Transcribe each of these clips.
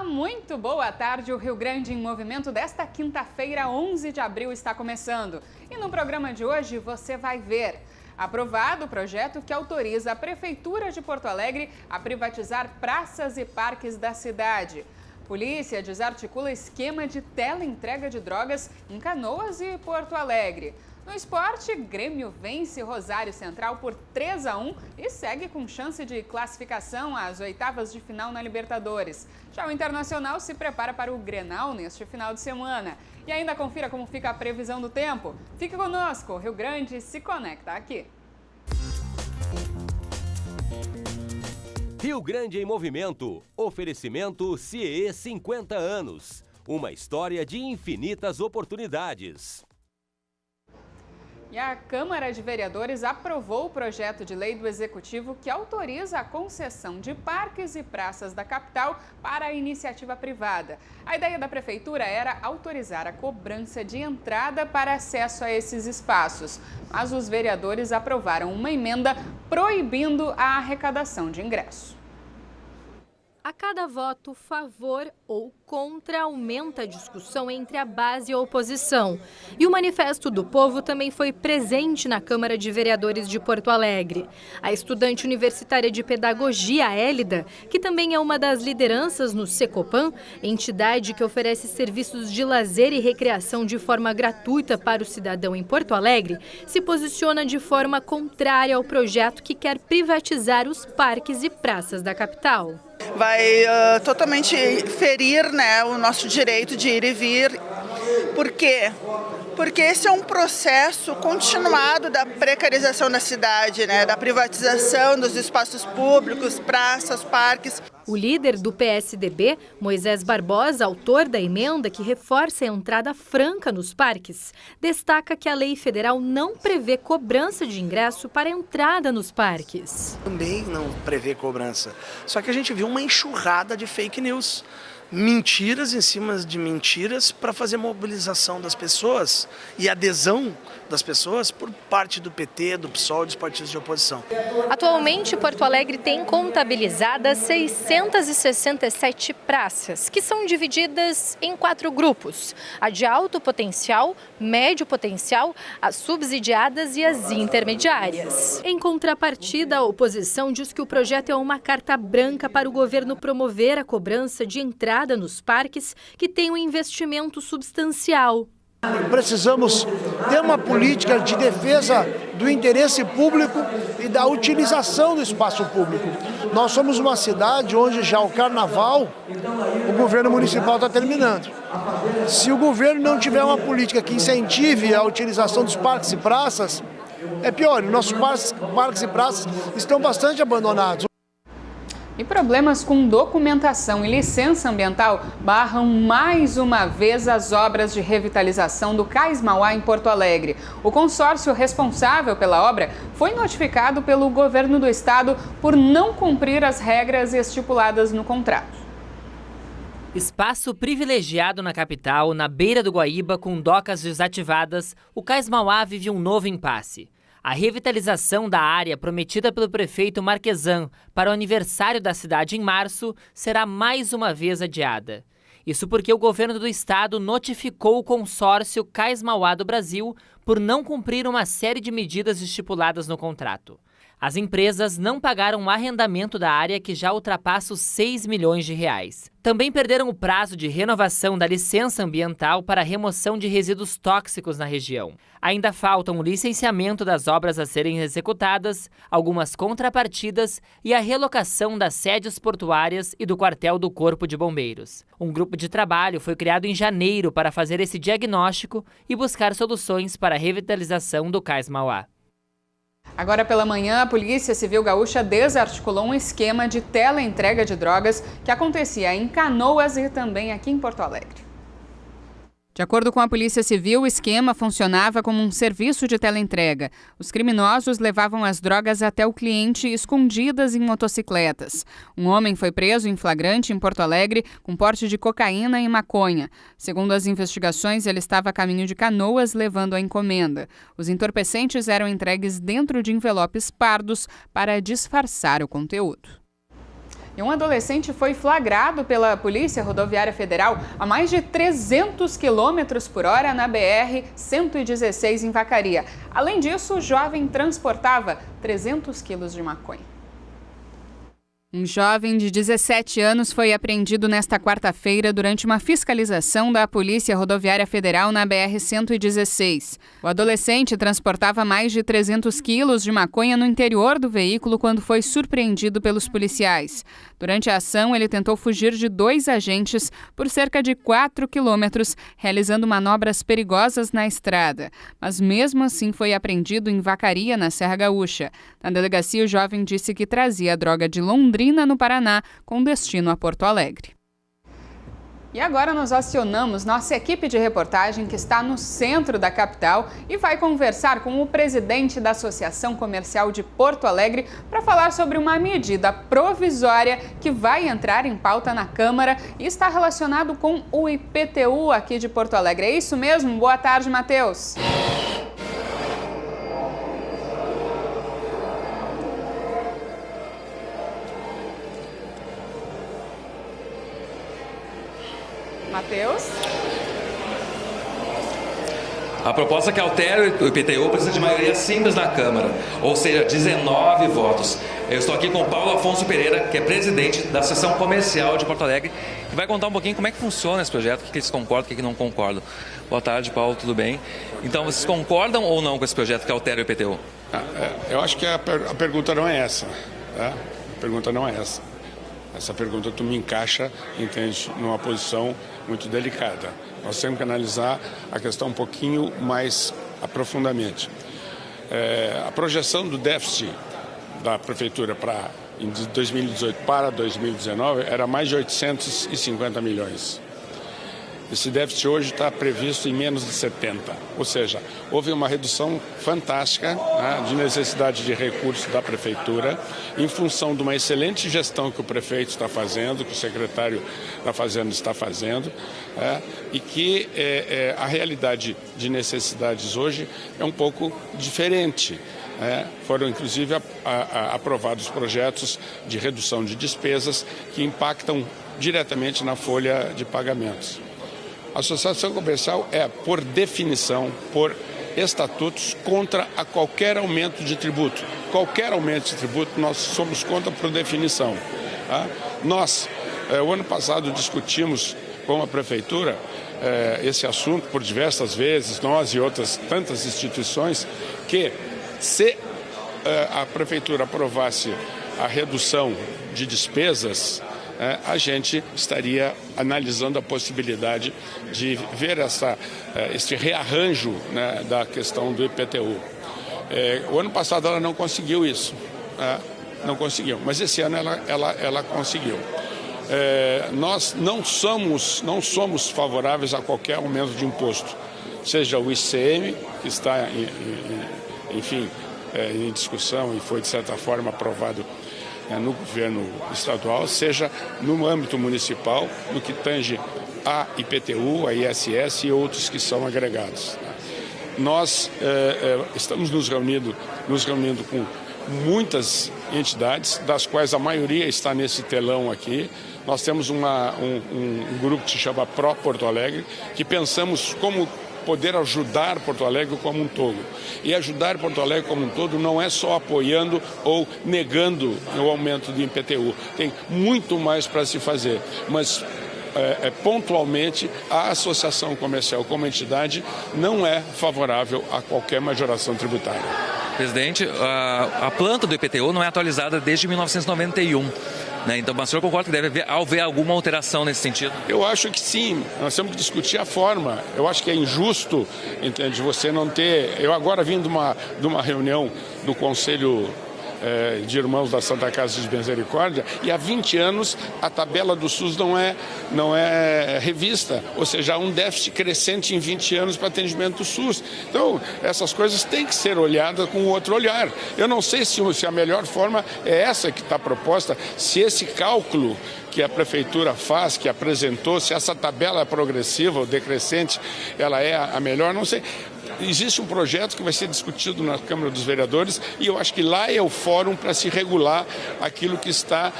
Muito boa tarde, o Rio Grande em Movimento desta quinta-feira, 11 de abril, está começando. E no programa de hoje você vai ver: aprovado o projeto que autoriza a Prefeitura de Porto Alegre a privatizar praças e parques da cidade. Polícia desarticula esquema de teleentrega de drogas em Canoas e Porto Alegre. No esporte, Grêmio vence Rosário Central por 3-1 e segue com chance de classificação às oitavas de final na Libertadores. Já o Internacional se prepara para o Grenal neste final de semana. E ainda confira como fica a previsão do tempo. Fique conosco, o Rio Grande se conecta aqui. Rio Grande em Movimento. Oferecimento CIE 50 anos. Uma história de infinitas oportunidades. E a Câmara de Vereadores aprovou o projeto de lei do Executivo que autoriza a concessão de parques e praças da capital para a iniciativa privada. A ideia da Prefeitura era autorizar a cobrança de entrada para acesso a esses espaços. Mas os vereadores aprovaram uma emenda proibindo a arrecadação de ingresso. A cada voto favor ou contra aumenta a discussão entre a base e a oposição. E o Manifesto do Povo também foi presente na Câmara de Vereadores de Porto Alegre. A estudante universitária de pedagogia, Hélida, que também é uma das lideranças no Secopan, entidade que oferece serviços de lazer e recreação de forma gratuita para o cidadão em Porto Alegre, se posiciona de forma contrária ao projeto que quer privatizar os parques e praças da capital. Vai totalmente ferir, né, o nosso direito de ir e vir. Por quê? Porque esse é um processo continuado da precarização da cidade, né, da privatização dos espaços públicos, praças, parques. O líder do PSDB, Moisés Barbosa, autor da emenda que reforça a entrada franca nos parques, destaca que a lei federal não prevê cobrança de ingresso para entrada nos parques. Também não prevê cobrança, só que a gente viu uma enxurrada de fake news. Mentiras em cima de mentiras para fazer mobilização das pessoas e adesão das pessoas por parte do PT, do PSOL e dos partidos de oposição. Atualmente, Porto Alegre tem contabilizadas 667 praças, que são divididas em 4 grupos: a de alto potencial, médio potencial, as subsidiadas e as intermediárias. Em contrapartida, a oposição diz que o projeto é uma carta branca para o governo promover a cobrança de entrada nos parques que tem um investimento substancial. Precisamos ter uma política de defesa do interesse público e da utilização do espaço público. Nós somos uma cidade onde já o carnaval, o governo municipal está terminando. Se o governo não tiver uma política que incentive a utilização dos parques e praças, é pior. Nossos parques e praças estão bastante abandonados. E problemas com documentação e licença ambiental barram mais uma vez as obras de revitalização do Cais Mauá em Porto Alegre. O consórcio responsável pela obra foi notificado pelo governo do estado por não cumprir as regras estipuladas no contrato. Espaço privilegiado na capital, na beira do Guaíba, com docas desativadas, o Cais Mauá vive um novo impasse. A revitalização da área prometida pelo prefeito Marquesan para o aniversário da cidade em março será mais uma vez adiada. Isso porque o governo do estado notificou o consórcio Cais Mauá do Brasil por não cumprir uma série de medidas estipuladas no contrato. As empresas não pagaram o arrendamento da área, que já ultrapassa os 6 milhões de reais. Também perderam o prazo de renovação da licença ambiental para a remoção de resíduos tóxicos na região. Ainda faltam o licenciamento das obras a serem executadas, algumas contrapartidas e a relocação das sedes portuárias e do quartel do Corpo de Bombeiros. Um grupo de trabalho foi criado em janeiro para fazer esse diagnóstico e buscar soluções para a revitalização do Cais Mauá. Agora pela manhã, a Polícia Civil Gaúcha desarticulou um esquema de teleentrega de drogas que acontecia em Canoas e também aqui em Porto Alegre. De acordo com a Polícia Civil, o esquema funcionava como um serviço de teleentrega. Os criminosos levavam as drogas até o cliente escondidas em motocicletas. Um homem foi preso em flagrante em Porto Alegre com porte de cocaína e maconha. Segundo as investigações, ele estava a caminho de Canoas levando a encomenda. Os entorpecentes eram entregues dentro de envelopes pardos para disfarçar o conteúdo. E um adolescente foi flagrado pela Polícia Rodoviária Federal a mais de 300 km por hora na BR-116 em Vacaria. Além disso, o jovem transportava 300 quilos de maconha. Um jovem de 17 anos foi apreendido nesta quarta-feira durante uma fiscalização da Polícia Rodoviária Federal na BR-116. O adolescente transportava mais de 300 quilos de maconha no interior do veículo quando foi surpreendido pelos policiais. Durante a ação, ele tentou fugir de 2 agentes por cerca de 4 quilômetros, realizando manobras perigosas na estrada. Mas mesmo assim foi apreendido em Vacaria, na Serra Gaúcha. Na delegacia, o jovem disse que trazia a droga de Londrina, no Paraná, com destino a Porto Alegre. E agora nós acionamos nossa equipe de reportagem que está no centro da capital e vai conversar com o presidente da Associação Comercial de Porto Alegre para falar sobre uma medida provisória que vai entrar em pauta na Câmara e está relacionado com o IPTU aqui de Porto Alegre. É isso mesmo? Boa tarde, Matheus. Matheus? A proposta que altera o IPTU precisa de maioria simples na Câmara, ou seja, 19 votos. Eu estou aqui com o Paulo Afonso Pereira, que é presidente da Associação Comercial de Porto Alegre, que vai contar um pouquinho como é que funciona esse projeto, o que eles concordam, o que não concordam. Boa tarde, Paulo, tudo bem? Então, vocês concordam ou não com esse projeto que altera o IPTU? Eu acho que a pergunta não é essa. Tá? A pergunta não é essa. Essa pergunta tu me encaixa, entende, numa posição muito delicada. Nós temos que analisar a questão um pouquinho mais aprofundadamente. A projeção do déficit da Prefeitura de 2018 para 2019 era mais de 850 milhões. Esse déficit hoje está previsto em menos de 70, ou seja, houve uma redução fantástica, né, de necessidade de recursos da Prefeitura, em função de uma excelente gestão que o prefeito está fazendo, que o secretário da Fazenda está fazendo, e que a realidade de necessidades hoje é um pouco diferente. Foram inclusive aprovados projetos de redução de despesas que impactam diretamente na folha de pagamentos. A associação comercial é, por definição, por estatutos, contra a qualquer aumento de tributo. Qualquer aumento de tributo nós somos contra por definição. Tá? Nós, o ano passado, discutimos com a Prefeitura esse assunto por diversas vezes, nós e outras tantas instituições, que se a Prefeitura aprovasse a redução de despesas, a gente estaria analisando a possibilidade de ver esse rearranjo, né, da questão do IPTU. O ano passado ela não conseguiu isso, não conseguiu, mas esse ano ela conseguiu. Nós não somos favoráveis a qualquer aumento de imposto, seja o ICM, que está, enfim, em discussão e foi, de certa forma, aprovado no governo estadual, seja no âmbito municipal, no que tange a IPTU, a ISS e outros que são agregados. Nós estamos nos reunindo com muitas entidades, das quais a maioria está nesse telão aqui. Nós temos um grupo que se chama Pro Porto Alegre, que pensamos como poder ajudar Porto Alegre como um todo. E ajudar Porto Alegre como um todo não é só apoiando ou negando o aumento do IPTU. Tem muito mais para se fazer, mas pontualmente a associação comercial como entidade não é favorável a qualquer majoração tributária. Presidente, a planta do IPTU não é atualizada desde 1991. Então, o senhor concorda que deve haver alguma alteração nesse sentido? Eu acho que sim, nós temos que discutir a forma. Eu acho que é injusto, entende, você não ter... Eu agora vim de uma reunião do Conselho de Irmãos da Santa Casa de Misericórdia, e há 20 anos a tabela do SUS não é revista, ou seja, há um déficit crescente em 20 anos para atendimento do SUS. Então, essas coisas têm que ser olhadas com outro olhar. Eu não sei se a melhor forma é essa que está proposta, se esse cálculo que a Prefeitura faz, que apresentou, se essa tabela progressiva ou decrescente, ela é a melhor, não sei. existe um projeto que vai ser discutido na Câmara dos Vereadores e eu acho que lá é o fórum para se regular aquilo que está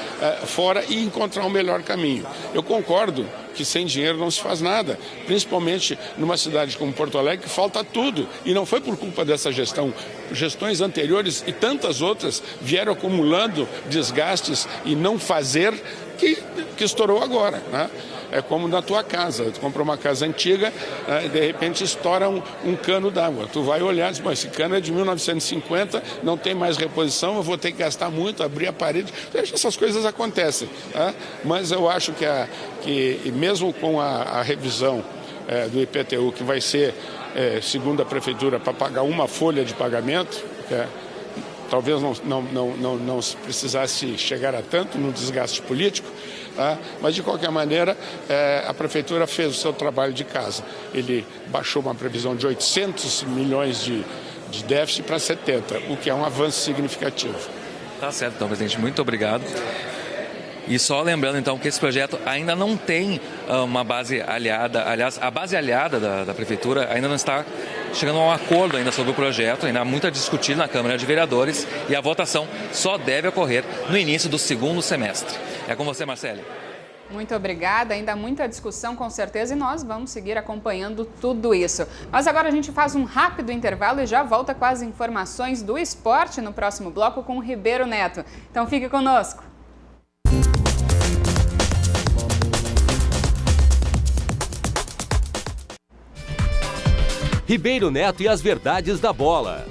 fora e encontrar um melhor caminho. Eu concordo que sem dinheiro não se faz nada, principalmente numa cidade como Porto Alegre que falta tudo e não foi por culpa dessa gestão. Gestões anteriores e tantas outras vieram acumulando desgastes e não fazer que estourou agora, né? É como na tua casa, tu compra uma casa antiga e de repente estoura um cano d'água. Tu vai olhar e diz, esse cano é de 1950, não tem mais reposição, eu vou ter que gastar muito, abrir a parede. Essas coisas acontecem, tá? Mas eu acho que mesmo com a revisão do IPTU, que vai ser, segundo a Prefeitura, para pagar uma folha de pagamento, talvez não precisasse chegar a tanto no desgaste político, tá? Mas de qualquer maneira a Prefeitura fez o seu trabalho de casa. Ele baixou uma previsão de 800 milhões de déficit para 70, o que é um avanço significativo. Tá certo, então, presidente, muito obrigado. E só lembrando, então, que esse projeto ainda não tem uma base aliada. Aliás, a base aliada da Prefeitura ainda não está chegando a um acordo ainda sobre o projeto. Ainda há muito a discutir na Câmara de Vereadores e a votação só deve ocorrer no início do segundo semestre. É com você, Marcele. Muito obrigada, ainda há muita discussão com certeza e nós vamos seguir acompanhando tudo isso. Mas agora a gente faz um rápido intervalo e já volta com as informações do esporte no próximo bloco com o Ribeiro Neto. Então fique conosco. Ribeiro Neto e as verdades da bola.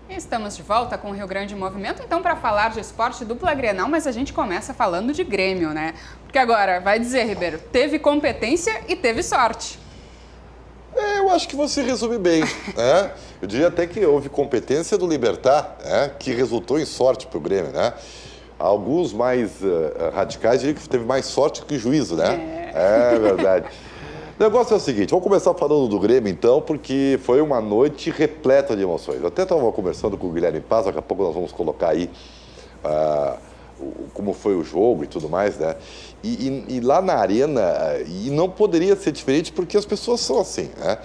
Estamos de volta com o Rio Grande em Movimento, então para falar de esporte dupla Grenal, mas a gente começa falando de Grêmio, né? Porque agora, vai dizer, Ribeiro, teve competência e teve sorte. Eu acho que você resume bem, né? Eu diria até que houve competência do Libertad, né? Que resultou em sorte para o Grêmio, né? Alguns mais radicais diriam que teve mais sorte que juízo, né? É verdade. O negócio é o seguinte, vamos começar falando do Grêmio então, porque foi uma noite repleta de emoções. Eu até estava conversando com o Guilherme Paz, daqui a pouco nós vamos colocar aí como foi o jogo e tudo mais, né? E lá na arena, e não poderia ser diferente porque as pessoas são assim, né?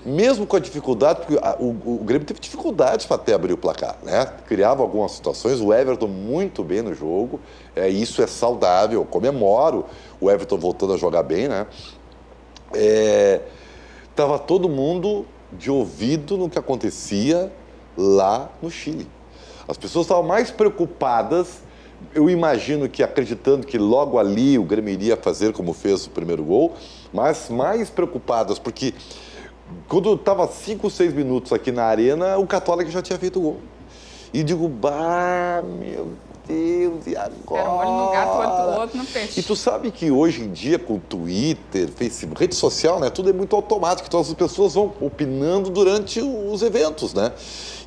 Mesmo com a dificuldade, porque o Grêmio teve dificuldades para até abrir o placar, né? Criava algumas situações, o Everton muito bem no jogo, isso é saudável, eu comemoro o Everton voltando a jogar bem, né? Tava todo mundo de ouvido no que acontecia lá no Chile. As pessoas estavam mais preocupadas, eu imagino que acreditando que logo ali o Grêmio iria fazer como fez o primeiro gol, mas mais preocupadas, porque quando estava 5, 6 minutos aqui na arena, o Católica já tinha feito o gol. E digo, meu Deus, e agora? Era um olho no gato, outro no peixe. E tu sabe que hoje em dia, com Twitter, Facebook, rede social, né, tudo é muito automático, então as pessoas vão opinando durante os eventos, né?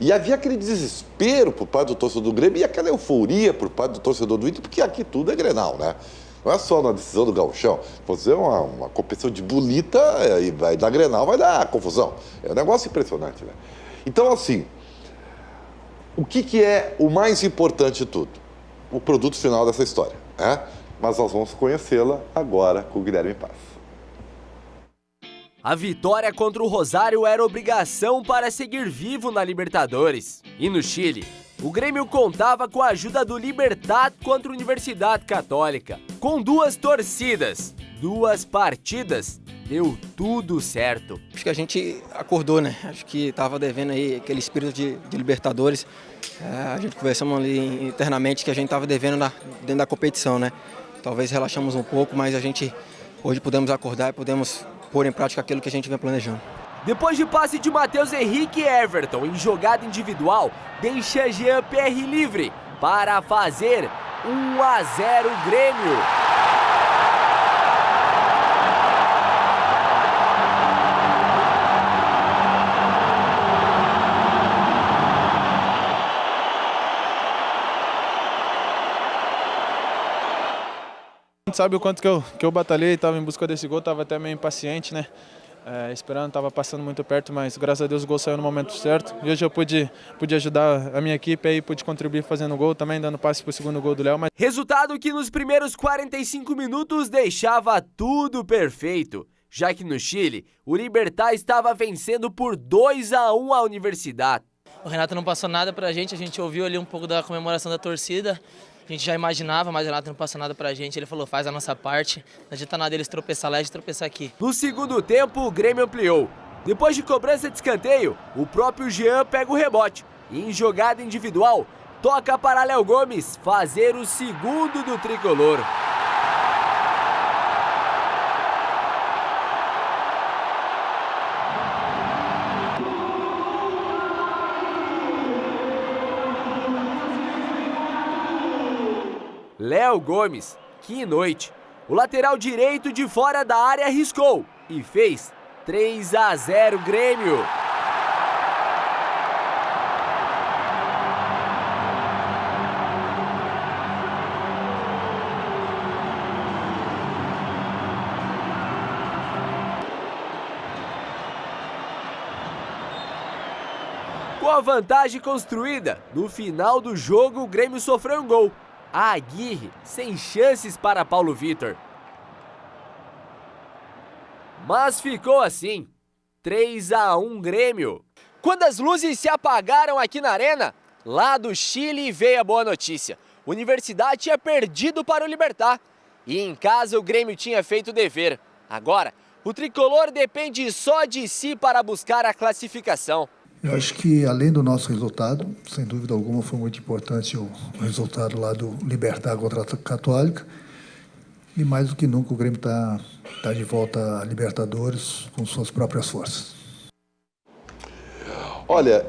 E havia aquele desespero por parte do torcedor do Grêmio e aquela euforia por parte do torcedor do Inter, porque aqui tudo é Grenal, né? Não é só na decisão do Gauchão. Você é uma competição de bolita e vai dar Grenal, vai dar confusão. É um negócio impressionante, né? Então, assim, o que é o mais importante de tudo? O produto final dessa história, né? Mas nós vamos conhecê-la agora com o Guilherme Paz. A vitória contra o Rosário era obrigação para seguir vivo na Libertadores. E no Chile, o Grêmio contava com a ajuda do Libertad contra a Universidade Católica. Com 2 torcidas, 2 partidas, deu tudo certo. Acho que a gente acordou, né? Acho que estava devendo aí aquele espírito de Libertadores. A gente conversamos ali internamente que a gente estava devendo dentro da competição, né? Talvez relaxamos um pouco, mas a gente hoje podemos acordar e podemos pôr em prática aquilo que a gente vem planejando. Depois de passe de Matheus Henrique e Everton em jogada individual, deixa Jean-Pierre livre para fazer 1-0 Grêmio. A gente sabe o quanto que eu batalhei, estava em busca desse gol, estava até meio impaciente, né? Esperando, estava passando muito perto, mas graças a Deus o gol saiu no momento certo. E hoje eu pude ajudar a minha equipe e pude contribuir fazendo o gol também, dando passe para o segundo gol do Léo. Mas... Resultado que nos primeiros 45 minutos deixava tudo perfeito. já que no Chile, o Libertad estava vencendo por 2-1 a Universidad. O Renato não passou nada pra gente, a gente ouviu ali um pouco da comemoração da torcida, a gente já imaginava, mas o Renato não passou nada pra gente, ele falou, faz a nossa parte, não adianta nada eles tropeçar lá e tropeçar aqui. No segundo tempo, o Grêmio ampliou. Depois de cobrança de escanteio, o próprio Jean pega o rebote e em jogada individual, toca para Léo Gomes fazer o segundo do tricolor. Léo Gomes, que noite! O lateral direito de fora da área arriscou e fez 3-0 Grêmio. Com a vantagem construída, no final do jogo o Grêmio sofreu um gol. A Aguirre sem chances para Paulo Vitor. Mas ficou assim, 3-1 Grêmio. Quando as luzes se apagaram aqui na arena, lá do Chile veio a boa notícia. A Universidade tinha perdido para o Libertad e em casa o Grêmio tinha feito o dever. Agora, o tricolor depende só de si para buscar a classificação. Eu acho que, além do nosso resultado, sem dúvida alguma, foi muito importante o resultado lá do Libertad contra a Católica. E mais do que nunca, o Grêmio está de volta a Libertadores com suas próprias forças. Olha,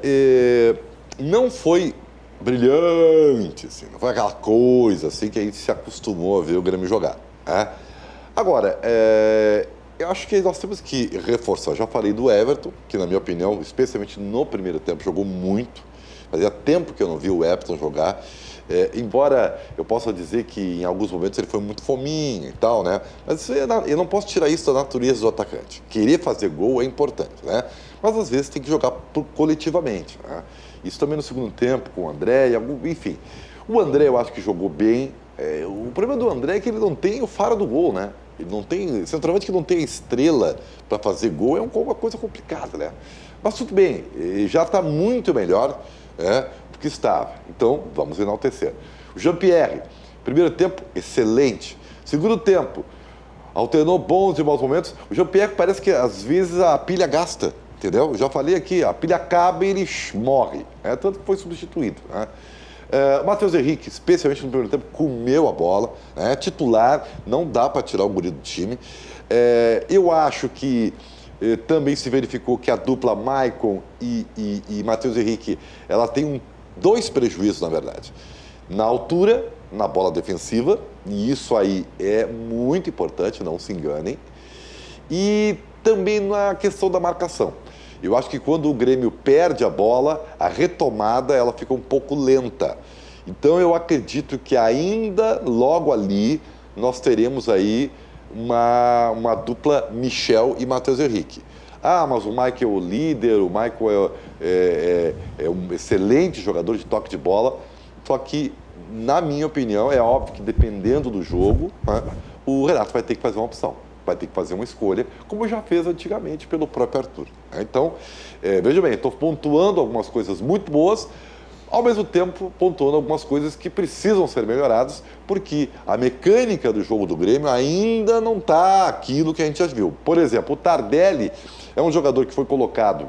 não foi brilhante, assim, não foi aquela coisa assim que a gente se acostumou a ver o Grêmio jogar. Né? Agora, eu acho que nós temos que reforçar. Já falei do Everton, que na minha opinião, especialmente no primeiro tempo, jogou muito. Fazia tempo que eu não vi o Everton jogar. Embora eu possa dizer que em alguns momentos ele foi muito fominha e tal, né? Mas eu não posso tirar isso da natureza do atacante. Querer fazer gol é importante, né? Mas às vezes tem que jogar coletivamente, né? Isso também no segundo tempo, com o André, enfim. O André eu acho que jogou bem. O problema do André é que ele não tem o faro do gol, né? Ele não tem, centroavante que não tem estrela para fazer gol é uma coisa complicada, né? Mas tudo bem, ele já está muito melhor do que estava. Então, vamos enaltecer. O Jean-Pierre, primeiro tempo, excelente. Segundo tempo, alternou bons e maus momentos. O Jean-Pierre parece que às vezes a pilha gasta, entendeu? Eu já falei aqui, a pilha acaba e ele morre. Tanto que foi substituído, né? O Matheus Henrique, especialmente no primeiro tempo, comeu a bola, né? Titular, não dá para tirar o guri do time. Eu acho que também se verificou que a dupla Maicon e Matheus Henrique, ela tem dois prejuízos, na verdade. Na altura, na bola defensiva, e isso aí é muito importante, não se enganem. E também na questão da marcação. Eu acho que quando o Grêmio perde a bola, a retomada ela fica um pouco lenta. Então eu acredito que ainda logo ali nós teremos aí uma dupla Michel e Matheus Henrique. Mas o Michael é o líder, o Michael é um excelente jogador de toque de bola, só que, na minha opinião, é óbvio que dependendo do jogo, né, o Renato vai ter que fazer uma opção. Vai ter que fazer uma escolha, como já fez antigamente pelo próprio Arthur. Então, veja bem, estou pontuando algumas coisas muito boas, ao mesmo tempo pontuando algumas coisas que precisam ser melhoradas, porque a mecânica do jogo do Grêmio ainda não está aquilo que a gente já viu. Por exemplo, o Tardelli é um jogador que foi colocado,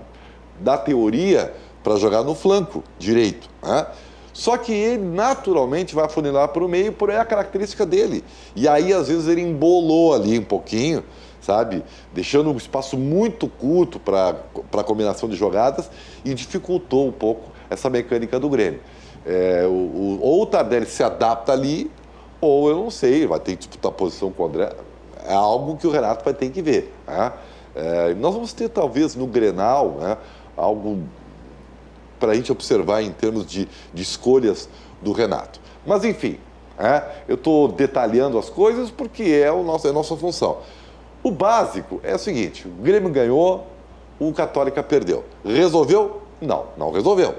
da teoria, para jogar no flanco direito, né? Só que ele naturalmente vai afunilar para o meio, por é a característica dele. E aí, às vezes, ele embolou ali um pouquinho, sabe? Deixando um espaço muito curto para a combinação de jogadas e dificultou um pouco essa mecânica do Grêmio. Ou o Tardelli se adapta ali, ou eu não sei, vai ter que disputar a posição com o André. É algo que o Renato vai ter que ver, né? Nós vamos ter, talvez, no Grenal, né, algo para a gente observar em termos de escolhas do Renato. Mas, enfim, eu estou detalhando as coisas porque é a nossa função. O básico é o seguinte: o Grêmio ganhou, o Católica perdeu. Resolveu? Não resolveu.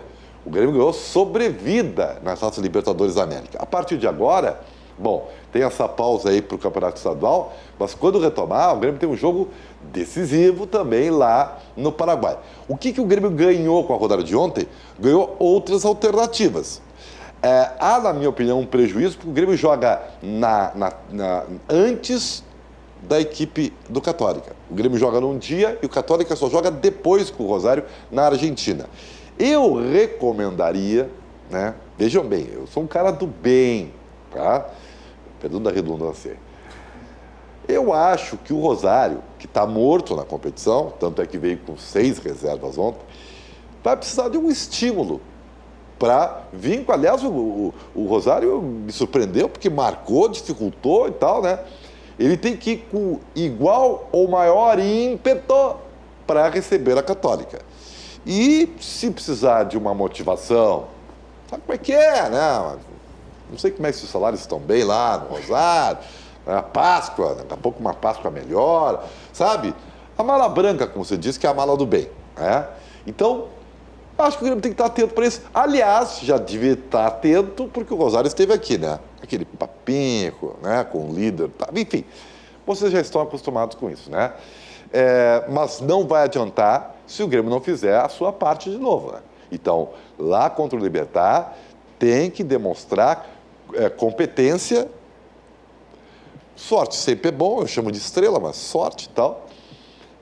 O Grêmio ganhou sobrevida na Taça Libertadores da América. A partir de agora, Bom, tem essa pausa aí para o Campeonato Estadual, mas quando retomar, o Grêmio tem um jogo decisivo também lá no Paraguai. O que o Grêmio ganhou com a rodada de ontem? Ganhou outras alternativas. Há, na minha opinião, um prejuízo, porque o Grêmio joga antes da equipe do Católica. O Grêmio joga num dia e o Católica só joga depois com o Rosário na Argentina. Eu recomendaria, né? Vejam bem, eu sou um cara do bem, tá? Perdão da redundância. Eu acho que o Rosário, que está morto na competição, tanto é que veio com 6 reservas ontem, vai precisar de um estímulo para vir. Aliás, o Rosário me surpreendeu porque marcou, dificultou e tal, né? Ele tem que ir com igual ou maior ímpeto para receber a Católica. E se precisar de uma motivação, sabe como é que é, né? Não sei como é que os salários estão bem lá no Rosário, a Páscoa, daqui a pouco uma Páscoa melhor, sabe? A mala branca, como você disse, que é a mala do bem, né? Então, acho que o Grêmio tem que estar atento para isso. Aliás, já devia estar atento porque o Rosário esteve aqui, né? Aquele papinho, né? Com o líder, tá? Enfim, vocês já estão acostumados com isso, né? Mas não vai adiantar se o Grêmio não fizer a sua parte de novo, né? Então, lá contra o Libertad, tem que demonstrar competência. Sorte sempre é bom, eu chamo de estrela, mas sorte e tal.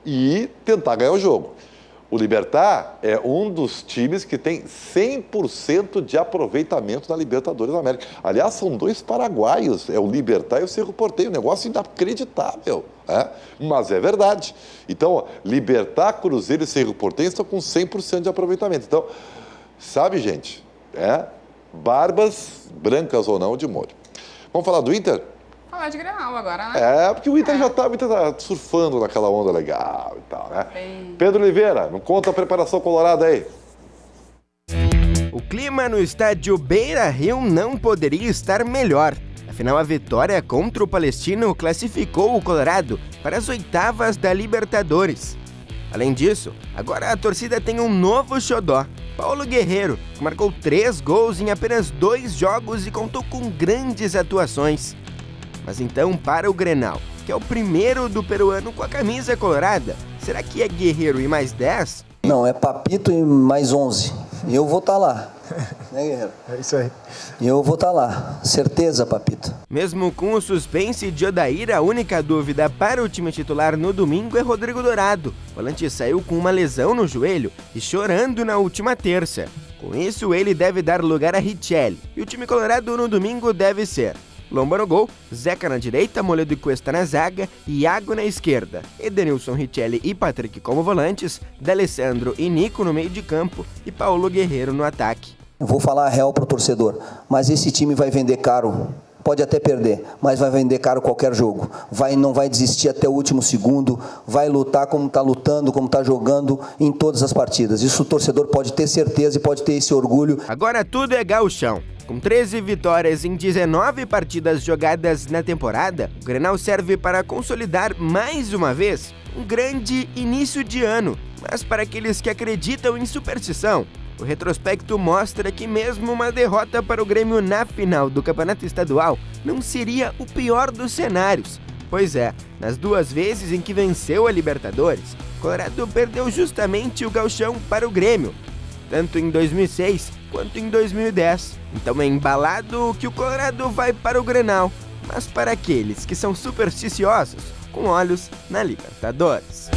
E tentar ganhar o jogo. O Libertad é um dos times que tem 100% de aproveitamento na Libertadores da América. Aliás, são 2 paraguaios, é o Libertad e o Cerro Porteño, um negócio inacreditável, né? Mas é verdade. Então, Libertad, Cruzeiro e Cerro Porteño estão com 100% de aproveitamento. Então, sabe, gente, barbas, brancas ou não, de molho. Vamos falar do Inter? Falar de Grenal agora, né? Porque o Inter já está surfando naquela onda legal e tal, né? Pedro Oliveira, não conta a preparação colorada aí. O clima no estádio Beira-Rio não poderia estar melhor. Afinal, a vitória contra o Palestino classificou o Colorado para as oitavas da Libertadores. Além disso, agora a torcida tem um novo xodó, Paulo Guerreiro, que marcou 3 gols em apenas 2 jogos e contou com grandes atuações. Mas então, para o Grenal, que é o primeiro do peruano com a camisa colorada, será que é Guerreiro e mais 10? Não, é Papito e mais 11. Eu vou estar lá. Né, Guerreiro? É isso aí. Eu vou estar lá. Certeza, Papito. Mesmo com o suspense de Odair, a única dúvida para o time titular no domingo é Rodrigo Dourado. O volante saiu com uma lesão no joelho e chorando na última terça. Com isso, ele deve dar lugar a Richelli. E o time colorado no domingo deve ser Lomba no gol, Zeca na direita, Moledo e Cuesta na zaga, Iago na esquerda, Edenilson, Richelli e Patrick como volantes, D'Alessandro e Nico no meio de campo e Paulo Guerreiro no ataque. Eu vou falar a real pro torcedor, mas esse time vai vender caro. Pode até perder, mas vai vender caro qualquer jogo. Não vai desistir até o último segundo, vai lutar como está lutando, como está jogando em todas as partidas. Isso o torcedor pode ter certeza e pode ter esse orgulho. Agora tudo é gauchão. Com 13 vitórias em 19 partidas jogadas na temporada, o Grenal serve para consolidar mais uma vez um grande início de ano. Mas para aqueles que acreditam em superstição, o retrospecto mostra que mesmo uma derrota para o Grêmio na final do Campeonato Estadual não seria o pior dos cenários. Pois é, nas 2 vezes em que venceu a Libertadores, Colorado perdeu justamente o gauchão para o Grêmio, tanto em 2006 quanto em 2010. Então é embalado que o Colorado vai para o Grenal, mas para aqueles que são supersticiosos, com olhos na Libertadores.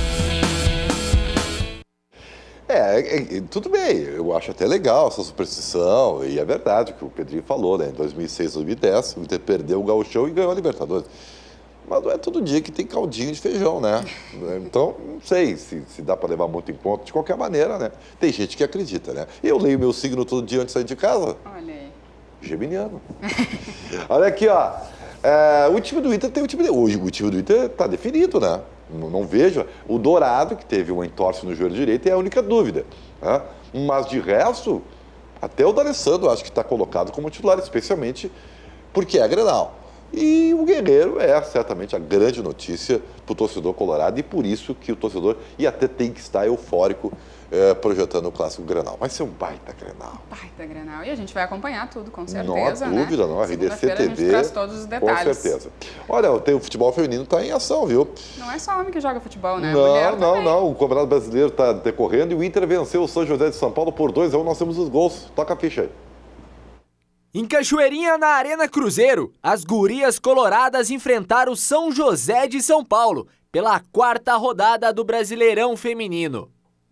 Tudo bem, eu acho até legal essa superstição, e é verdade o que o Pedrinho falou, né? Em 2006, 2010, o Inter perdeu o gauchão e ganhou a Libertadores. Mas não é todo dia que tem caldinho de feijão, né? Então, não sei se dá para levar muito em conta. De qualquer maneira, né? Tem gente que acredita, né? Eu leio meu signo todo dia antes de sair de casa. Olha aí. Geminiano. Olha aqui, ó. O time do Inter tem o time dele. Hoje o time do Inter está definido, né? Não vejo. O Dourado, que teve um entorse no joelho direito, é a única dúvida. Né? Mas de resto, até o D'Alessandro acho que está colocado como titular, especialmente porque é Grenal. E o Guerreiro é certamente a grande notícia para o torcedor colorado e por isso que o torcedor e até tem que estar eufórico projetando o Clássico Grenal. Vai ser um baita Grenal. Baita Grenal. E a gente vai acompanhar tudo, com certeza, não há dúvida, né? Não. A RDC TV, a gente traz todos os detalhes. Com certeza. Olha, o futebol feminino está em ação, viu? Não é só homem que joga futebol, né? Não. O Campeonato Brasileiro está decorrendo e o Inter venceu o São José de São Paulo por 2-1. Nós temos os gols. Toca a ficha aí. Em Cachoeirinha, na Arena Cruzeiro, as gurias coloradas enfrentaram o São José de São Paulo pela 4ª rodada do Brasileirão Feminino.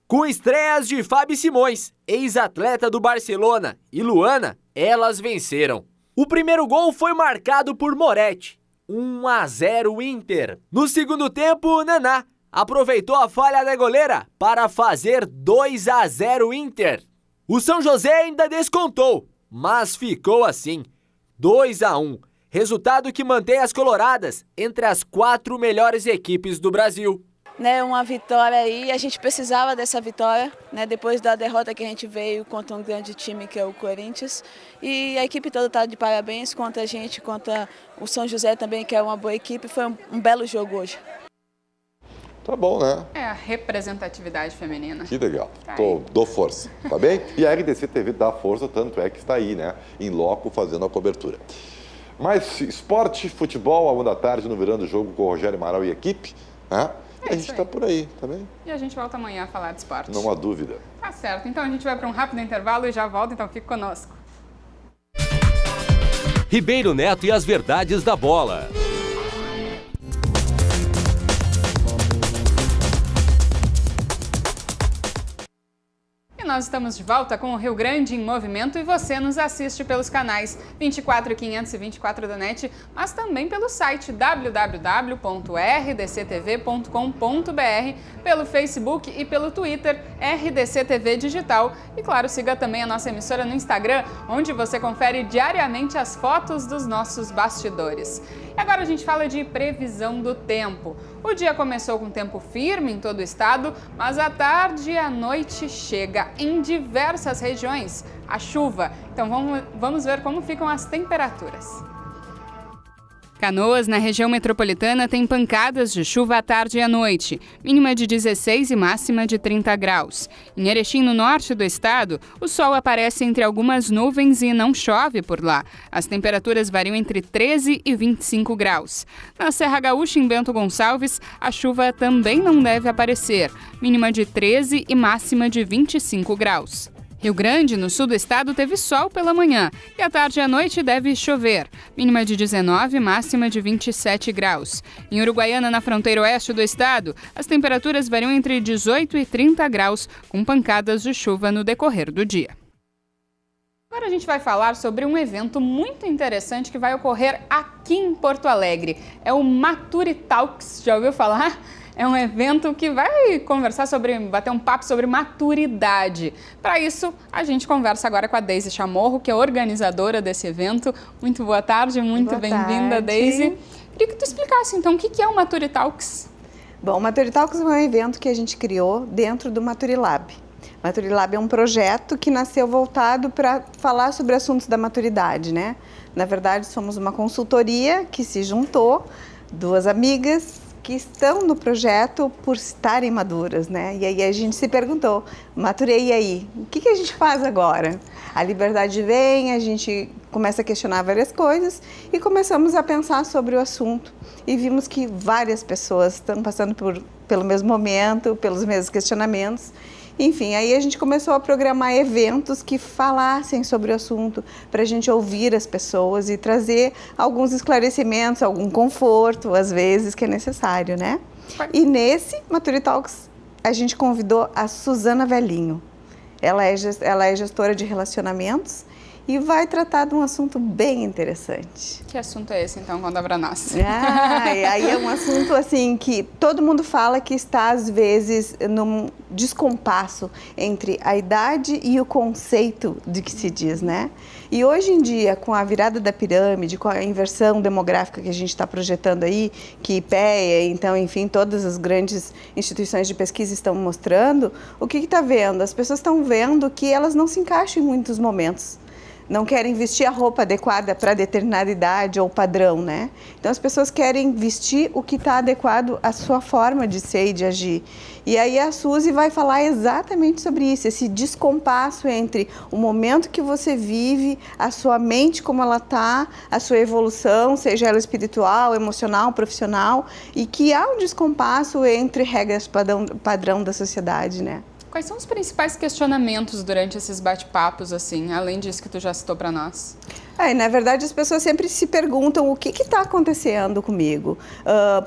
Com estreias de Fábio Simões, ex-atleta do Barcelona, e Luana, elas venceram. O primeiro gol foi marcado por Moretti, 1-0 Inter. No segundo tempo, Naná aproveitou a falha da goleira para fazer 2-0 Inter. O São José ainda descontou, mas ficou assim, 2-1, resultado que mantém as coloradas entre as 4 melhores equipes do Brasil. Uma vitória aí, a gente precisava dessa vitória, depois da derrota que a gente veio contra um grande time que é o Corinthians. E a equipe toda está de parabéns contra a gente, contra o São José também, que é uma boa equipe. Foi um belo jogo hoje. Tá bom, né? É a representatividade feminina. Que legal. Dou força, tá bem? E a RDC TV dá força, tanto é que está aí, né? Em loco fazendo a cobertura. Mas esporte, futebol, à 1 da tarde, no Virando o Jogo com o Rogério Amaral e equipe, né? A gente está por aí, tá bem? E a gente volta amanhã a falar de esporte. Não há dúvida. Tá certo. Então a gente vai para um rápido intervalo e já volta, então fique conosco. Ribeiro Neto e as verdades da bola. Nós estamos de volta com o Rio Grande em Movimento e você nos assiste pelos canais 24 e 524 da NET, mas também pelo site www.rdctv.com.br, pelo Facebook e pelo Twitter RDC TV Digital. E claro, siga também a nossa emissora no Instagram, onde você confere diariamente as fotos dos nossos bastidores. E agora a gente fala de previsão do tempo. O dia começou com tempo firme em todo o estado, mas à tarde e à noite chega em diversas regiões a chuva. Então vamos ver como ficam as temperaturas. Canoas, na região metropolitana, tem pancadas de chuva à tarde e à noite, mínima de 16 e máxima de 30 graus. Em Erechim, no norte do estado, o sol aparece entre algumas nuvens e não chove por lá. As temperaturas variam entre 13 e 25 graus. Na Serra Gaúcha, em Bento Gonçalves, a chuva também não deve aparecer, mínima de 13 e máxima de 25 graus. Rio Grande, no sul do estado, teve sol pela manhã e à tarde e à noite deve chover. Mínima de 19, máxima de 27 graus. Em Uruguaiana, na fronteira oeste do estado, as temperaturas variam entre 18 e 30 graus, com pancadas de chuva no decorrer do dia. Agora a gente vai falar sobre um evento muito interessante que vai ocorrer aqui em Porto Alegre. É o Maturi Talks, já ouviu falar? É um evento que vai bater um papo sobre maturidade. Para isso, a gente conversa agora com a Deise Chamorro, que é organizadora desse evento. Muito boa tarde, muito bem-vinda, Deise. Queria que tu explicasse, então, o que é o Maturi Talks? Bom, o Maturi Talks é um evento que a gente criou dentro do Maturilab. Maturilab é um projeto que nasceu voltado para falar sobre assuntos da maturidade, né? Na verdade, somos uma consultoria que se juntou, 2 amigas que estão no projeto por estarem maduras, né? E aí a gente se perguntou, maturei, e aí? O que a gente faz agora? A liberdade vem, a gente começa a questionar várias coisas e começamos a pensar sobre o assunto. E vimos que várias pessoas estão passando pelo mesmo momento, pelos mesmos questionamentos. Enfim, aí a gente começou a programar eventos que falassem sobre o assunto, para a gente ouvir as pessoas e trazer alguns esclarecimentos, algum conforto, às vezes, que é necessário, né? E nesse Maturi Talks, a gente convidou a Suzana Velhinho. Ela é gestora de relacionamentos e vai tratar de um assunto bem interessante. Que assunto é esse, então, conta pra nós? Aí é um assunto, assim, que todo mundo fala que está, às vezes, num descompasso entre a idade e o conceito de que se diz, né? E hoje em dia, com a virada da pirâmide, com a inversão demográfica que a gente está projetando aí, que IPEA, então, enfim, todas as grandes instituições de pesquisa estão mostrando, o que está vendo? As pessoas estão vendo que elas não se encaixam em muitos momentos. não querem vestir a roupa adequada para determinada idade ou padrão, né? Então as pessoas querem vestir o que está adequado à sua forma de ser e de agir. E aí a Suzy vai falar exatamente sobre isso, esse descompasso entre o momento que você vive, a sua mente como ela está, a sua evolução, seja ela espiritual, emocional, profissional, e que há um descompasso entre regras padrão da sociedade, né? Quais são os principais questionamentos durante esses bate-papos, assim, além disso que tu já citou para nós? Na verdade, as pessoas sempre se perguntam o que está acontecendo comigo,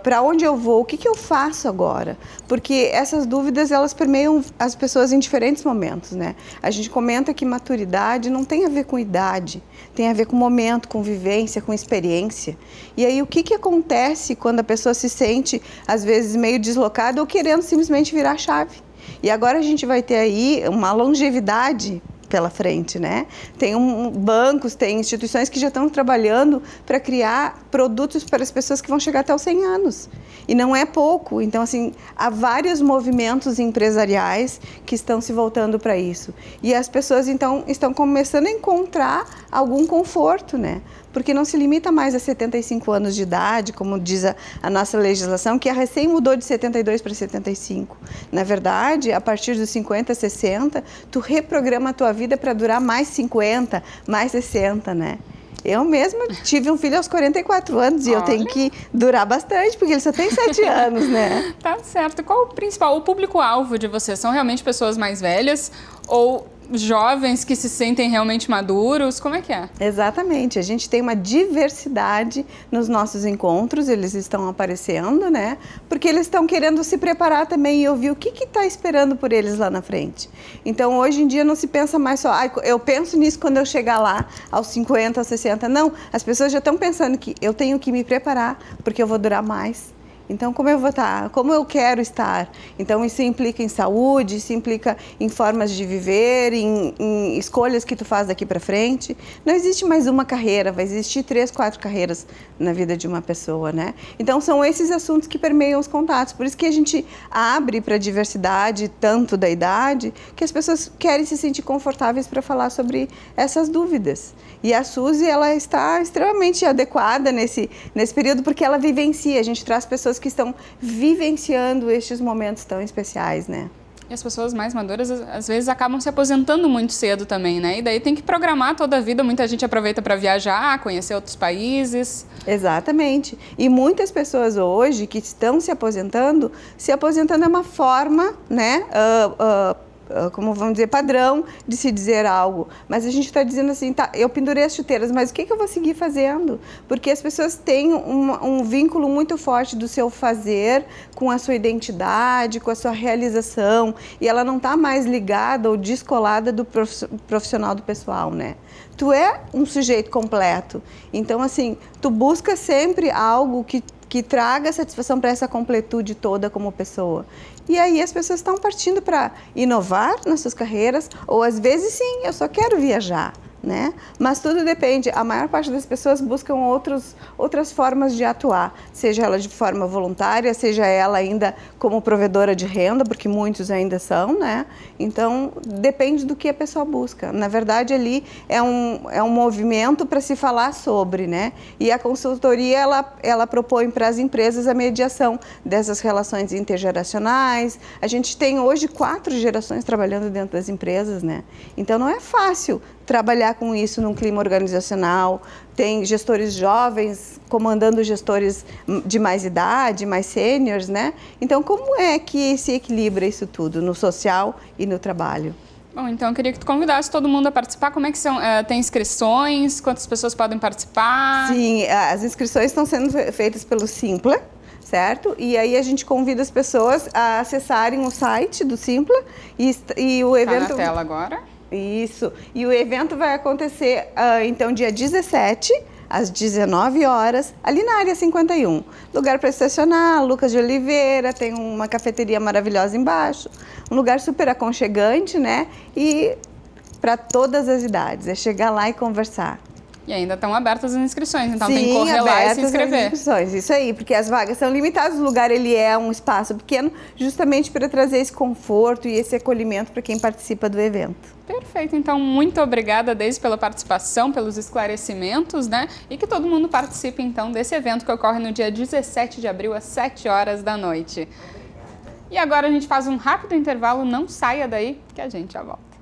para onde eu vou, o que eu faço agora? Porque essas dúvidas, elas permeiam as pessoas em diferentes momentos, né? A gente comenta que maturidade não tem a ver com idade, tem a ver com momento, com vivência, com experiência. E aí, o que acontece quando a pessoa se sente, às vezes, meio deslocada ou querendo simplesmente virar a chave? E agora a gente vai ter aí uma longevidade pela frente, né? Tem bancos, tem instituições que já estão trabalhando para criar produtos para as pessoas que vão chegar até os 100 anos. E não é pouco. Então, assim, há vários movimentos empresariais que estão se voltando para isso. E as pessoas, então, estão começando a encontrar algum conforto, né? Porque não se limita mais a 75 anos de idade, como diz a nossa legislação, que a recém mudou de 72 para 75. Na verdade, a partir dos 50, 60, tu reprograma a tua vida para durar mais 50, mais 60, né? Eu mesma tive um filho aos 44 anos e eu tenho que durar bastante, porque ele só tem 7 anos, né? Tá certo. Qual o público-alvo de vocês? São realmente pessoas mais velhas ou jovens que se sentem realmente maduros? Como é que é? Exatamente. A gente tem uma diversidade nos nossos encontros, eles estão aparecendo, né? Porque eles estão querendo se preparar também e ouvir o que está esperando por eles lá na frente. Então, hoje em dia, não se pensa mais só, eu penso nisso quando eu chegar lá, aos 50, aos 60. Não, as pessoas já estão pensando que eu tenho que me preparar, porque eu vou durar mais. Então, como eu vou estar? Como eu quero estar? Então, isso implica em saúde, isso implica em formas de viver, em escolhas que tu faz daqui para frente. Não existe mais uma carreira, vai existir 3, 4 carreiras na vida de uma pessoa, né? Então, são esses assuntos que permeiam os contatos. Por isso que a gente abre para a diversidade, tanto da idade, que as pessoas querem se sentir confortáveis para falar sobre essas dúvidas. E a Suzy, ela está extremamente adequada nesse período, porque ela vivencia, a gente traz pessoas que estão vivenciando estes momentos tão especiais, né? E as pessoas mais maduras, às vezes, acabam se aposentando muito cedo também, né? E daí tem que programar toda a vida, muita gente aproveita para viajar, conhecer outros países. Exatamente. E muitas pessoas hoje que estão se aposentando é uma forma, né? Como vamos dizer, padrão de se dizer algo. Mas a gente está dizendo assim, tá, eu pendurei as chuteiras, mas o que eu vou seguir fazendo? Porque as pessoas têm um vínculo muito forte do seu fazer com a sua identidade, com a sua realização, e ela não está mais ligada ou descolada do profissional do pessoal, né? Tu é um sujeito completo. Então, assim, tu busca sempre algo que traga satisfação para essa completude toda como pessoa. E aí as pessoas estão partindo para inovar nas suas carreiras, ou às vezes sim, eu só quero viajar, né? Mas tudo depende. A maior parte das pessoas buscam outras formas de atuar, seja ela de forma voluntária, seja ela ainda como provedora de renda, porque muitos ainda são, né? Então, depende do que a pessoa busca. Na verdade, ali é um movimento para se falar sobre, né? E a consultoria, ela propõe para as empresas a mediação dessas relações intergeracionais. A gente tem hoje 4 gerações trabalhando dentro das empresas, né? Então, não é fácil trabalhar com isso num clima organizacional. Tem gestores jovens comandando gestores de mais idade, mais sêniores, né? Então, como é que se equilibra isso tudo no social e no trabalho? Bom, então eu queria que tu convidasse todo mundo a participar. Como é que são? Tem inscrições? Quantas pessoas podem participar? Sim, as inscrições estão sendo feitas pelo Simpla, certo? E aí a gente convida as pessoas a acessarem o site do Simpla e o evento... Tá na tela agora. Isso. E o evento vai acontecer, então, dia 17, às 19 horas, ali na área 51. Lugar para estacionar, Lucas de Oliveira, tem uma cafeteria maravilhosa embaixo, um lugar super aconchegante, né? E para todas as idades, é chegar lá e conversar. E ainda estão abertas as inscrições, então Sim, tem que correr lá e se inscrever. As inscrições, isso aí, porque as vagas são limitadas, o lugar ele é um espaço pequeno, justamente para trazer esse conforto e esse acolhimento para quem participa do evento. Perfeito, então muito obrigada, Deise, pela participação, pelos esclarecimentos, né? E que todo mundo participe então desse evento que ocorre no dia 17 de abril, às 7 horas da noite. E agora a gente faz um rápido intervalo, não saia daí que a gente já volta.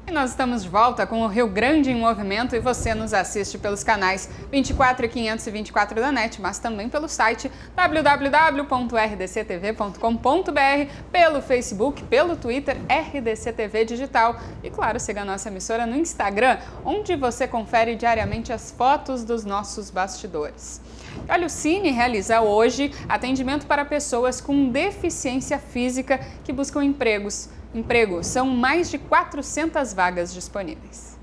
E nós estamos de volta com o Rio Grande em Movimento e você nos assiste pelos canais 24 e 524 da NET, mas também pelo site www.rdctv.com.br, pelo Facebook, pelo Twitter, RDC TV Digital e, claro, siga a nossa emissora no Instagram, onde você confere diariamente as fotos dos nossos bastidores. Olha, o Cine realiza hoje atendimento para pessoas com deficiência física que buscam emprego. São mais de 400 vagas disponíveis.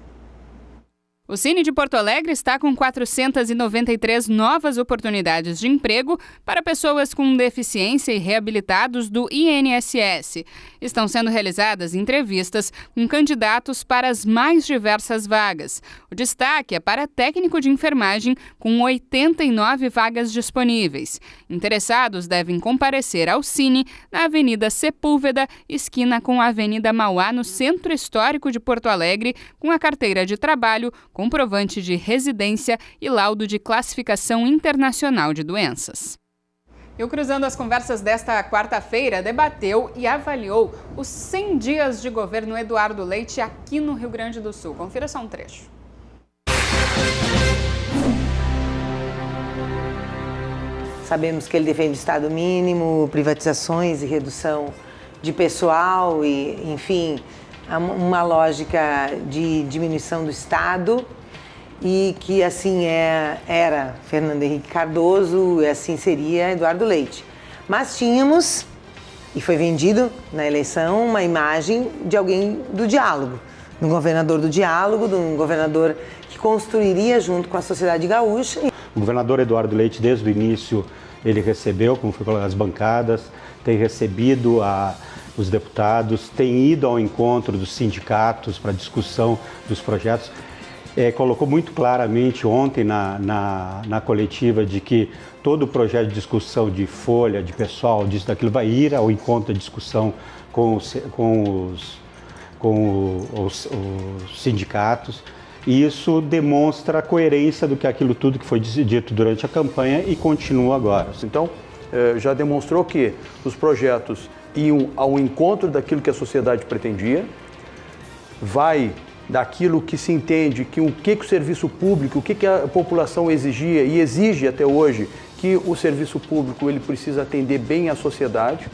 O Cine de Porto Alegre está com 493 novas oportunidades de emprego para pessoas com deficiência e reabilitados do INSS. Estão sendo realizadas entrevistas com candidatos para as mais diversas vagas. O destaque é para técnico de enfermagem, com 89 vagas disponíveis. Interessados devem comparecer ao Cine na Avenida Sepúlveda, esquina com a Avenida Mauá, no Centro Histórico de Porto Alegre, com a carteira de trabalho, comprovante de residência e laudo de classificação internacional de doenças. E o Cruzando as Conversas desta quarta-feira debateu e avaliou os 100 dias de governo Eduardo Leite aqui no Rio Grande do Sul. Confira só um trecho. Sabemos que ele defende o Estado mínimo, privatizações e redução de pessoal e, enfim, uma lógica de diminuição do Estado e que assim era Fernando Henrique Cardoso e assim seria Eduardo Leite. Mas tínhamos, e foi vendido na eleição, uma imagem de alguém do diálogo, de um governador do diálogo, de um governador que construiria junto com a sociedade gaúcha. O governador Eduardo Leite, desde o início, ele recebeu, como foi falado, as bancadas, tem recebido os deputados, tem ido ao encontro dos sindicatos para discussão dos projetos. Colocou muito claramente ontem na coletiva de que todo o projeto de discussão de folha, de pessoal, disso, daquilo, vai ir ao encontro da discussão com os sindicatos. E isso demonstra a coerência do que aquilo tudo que foi dito durante a campanha e continua agora. Então, já demonstrou que os projetos iam ao encontro daquilo que a sociedade pretendia, vai daquilo que se entende, que o serviço público, o que a população exigia e exige até hoje, que o serviço público ele precisa atender bem a sociedade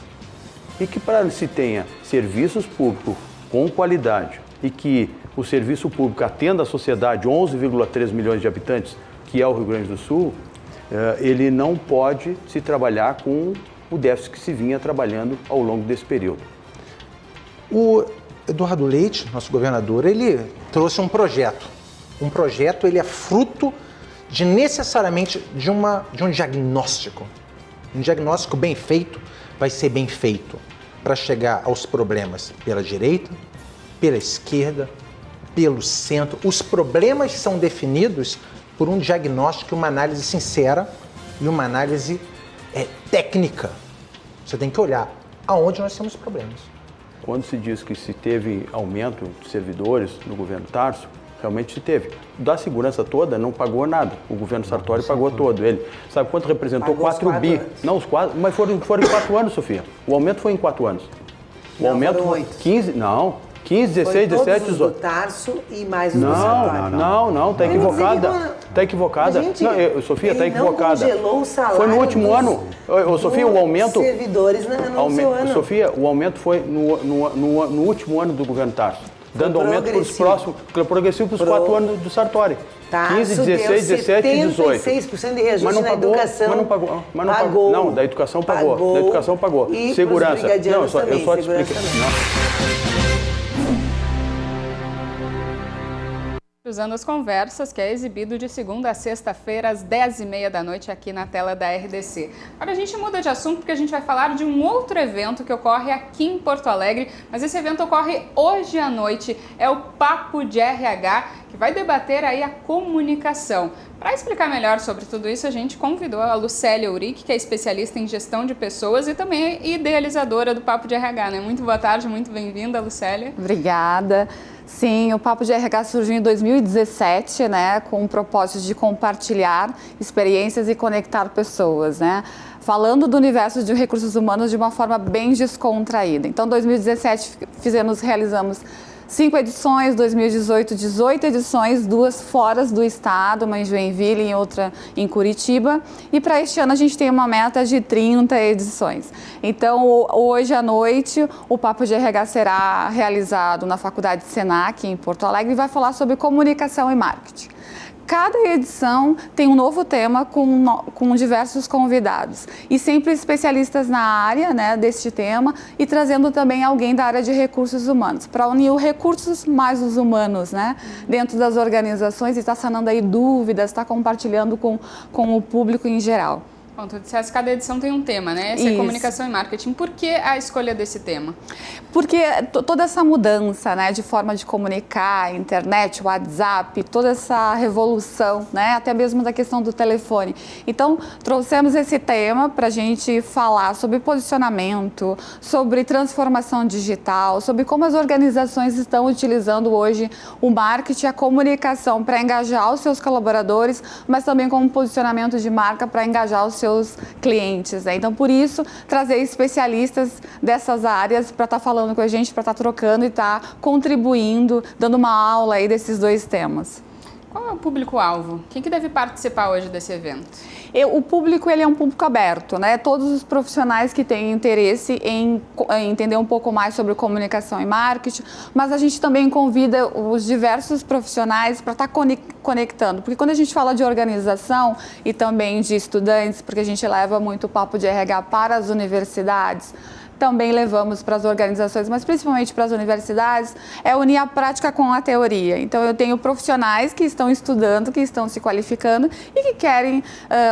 e que para se tenha serviços públicos com qualidade e que o serviço público atenda a sociedade, 11,3 milhões de habitantes, que é o Rio Grande do Sul, ele não pode se trabalhar com o déficit que se vinha trabalhando ao longo desse período. O Eduardo Leite, nosso governador, ele trouxe um projeto. Um projeto, ele é fruto de necessariamente de um diagnóstico. Um diagnóstico bem feito vai ser bem feito para chegar aos problemas pela direita, pela esquerda, pelo centro. Os problemas são definidos por um diagnóstico, uma análise sincera e uma análise técnica. Você tem que olhar aonde nós temos problemas. Quando se diz que se teve aumento de servidores no governo Tarso, realmente se teve. Da segurança toda não pagou nada. O governo Sartori pagou todo ele. Sabe quanto representou? 4 bi. Não, os 4, mas foram em 4 anos, Sofia. O aumento foi em 4 anos. O aumento foram 8. 15, não. 15, 16, 17, 18. Todos os do Tarso e mais os do Sartori. Não, tá equivocada. Tá equivocada. Gente, não, Sofia, tá equivocada. Ele não congelou o salário. Foi no último ano. Sofia, o aumento. Servidores no seu ano. Sofia, o aumento foi no último ano do governo Tarso. Dando aumento para os próximos, progressivo para os 4 anos do Sartori. 15, 16, 17 e 18. 76% de reajuste na educação. Mas não pagou. Não, da educação pagou. Da educação pagou. E segurança. Não, eu só te expliquei. Cruzando as Conversas, que é exibido de segunda a sexta-feira, às 10h30 da noite, aqui na tela da RDC. Agora a gente muda de assunto porque a gente vai falar de um outro evento que ocorre aqui em Porto Alegre, mas esse evento ocorre hoje à noite, é o Papo de RH, que vai debater aí a comunicação. Para explicar melhor sobre tudo isso, a gente convidou a Lucélia Uric, que é especialista em gestão de pessoas e também idealizadora do Papo de RH, né? Muito boa tarde, muito bem-vinda, Lucélia. Obrigada. Sim, o Papo de RH surgiu em 2017, né, com o propósito de compartilhar experiências e conectar pessoas, né? Falando do universo de recursos humanos de uma forma bem descontraída. Então, em 2017, realizamos 5 edições, 2018, 18 edições, 2 fora do estado, uma em Joinville e outra em Curitiba. E para este ano a gente tem uma meta de 30 edições. Então, hoje à noite, o Papo de RH será realizado na Faculdade Senac, em Porto Alegre, e vai falar sobre comunicação e marketing. Cada edição tem um novo tema com diversos convidados e sempre especialistas na área, né, deste tema, e trazendo também alguém da área de recursos humanos, para unir os recursos mais os humanos, né, dentro das organizações e está sanando aí dúvidas, está compartilhando com o público em geral. Bom, tu disseste que cada edição tem um tema, né? Essa é comunicação e marketing. Por que a escolha desse tema? Porque toda essa mudança, né, de forma de comunicar, internet, WhatsApp, toda essa revolução, né, até mesmo da questão do telefone. Então, trouxemos esse tema para a gente falar sobre posicionamento, sobre transformação digital, sobre como as organizações estão utilizando hoje o marketing e a comunicação para engajar os seus colaboradores, mas também como posicionamento de marca para engajar os seus clientes, né? Então, por isso, trazer especialistas dessas áreas para estar falando com a gente, para estar trocando e estar contribuindo, dando uma aula aí desses dois temas. Qual é o público-alvo? Quem que deve participar hoje desse evento? O público, ele é um público aberto, né? Todos os profissionais que têm interesse em entender um pouco mais sobre comunicação e marketing, mas a gente também convida os diversos profissionais para estar conectando, porque quando a gente fala de organização e também de estudantes, porque a gente leva muito o Papo de RH para as universidades, também levamos para as organizações, mas principalmente para as universidades, é unir a prática com a teoria. Então, eu tenho profissionais que estão estudando, que estão se qualificando e que querem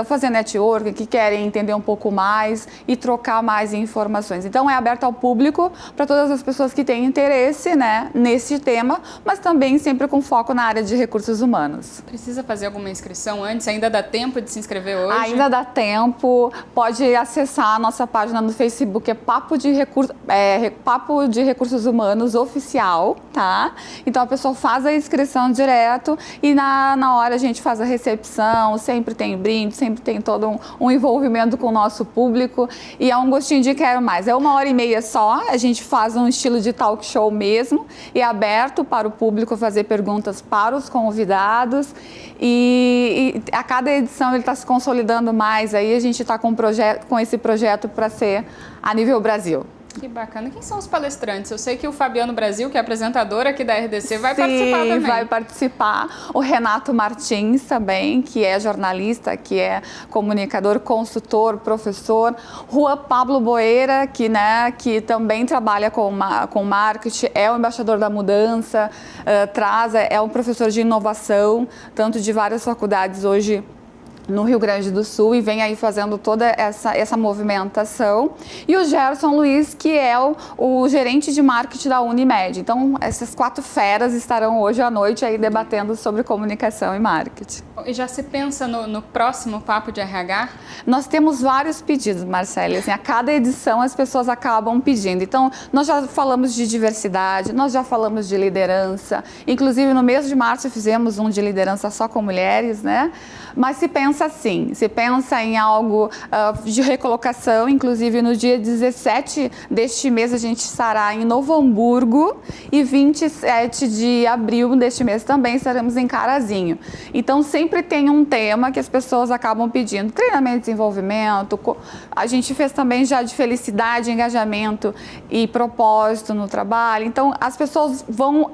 fazer network, que querem entender um pouco mais e trocar mais informações. Então, é aberto ao público para todas as pessoas que têm interesse, né, nesse tema, mas também sempre com foco na área de recursos humanos. Precisa fazer alguma inscrição antes? Ainda dá tempo de se inscrever hoje? Ainda dá tempo. Pode acessar a nossa página no Facebook, é Papo de Recursos Humanos Oficial, tá? Então a pessoa faz a inscrição direto e na hora a gente faz a recepção, sempre tem brinde, sempre tem todo um envolvimento com o nosso público e é um gostinho de quero mais. É 1h30 só, a gente faz um estilo de talk show mesmo e é aberto para o público fazer perguntas para os convidados e a cada edição ele está se consolidando mais, aí a gente está com esse projeto para ser a nível Brasil. Que bacana. Quem são os palestrantes? Eu sei que o Fabiano Brasil, que é apresentador aqui da RDC, vai participar também. Vai participar. O Renato Martins também, que é jornalista, que é comunicador, consultor, professor. Juan Pablo Boeira, que também trabalha com marketing, é o embaixador da mudança, é um professor de inovação, tanto de várias faculdades hoje no Rio Grande do Sul e vem aí fazendo toda essa movimentação. E o Gerson Luiz, que é o gerente de marketing da Unimed. Então, essas 4 feras estarão hoje à noite aí debatendo sobre comunicação e marketing. E já se pensa no próximo Papo de RH? Nós temos vários pedidos, Marcele. Assim, a cada edição as pessoas acabam pedindo. Então, nós já falamos de diversidade, nós já falamos de liderança. Inclusive, no mês de março fizemos um de liderança só com mulheres, né? Mas se pensa assim, se pensa em algo de recolocação, inclusive no dia 17 deste mês a gente estará em Novo Hamburgo e 27 de abril deste mês também estaremos em Carazinho. Então sempre tem um tema que as pessoas acabam pedindo, treinamento de desenvolvimento, a gente fez também já de felicidade, engajamento e propósito no trabalho, então as pessoas vão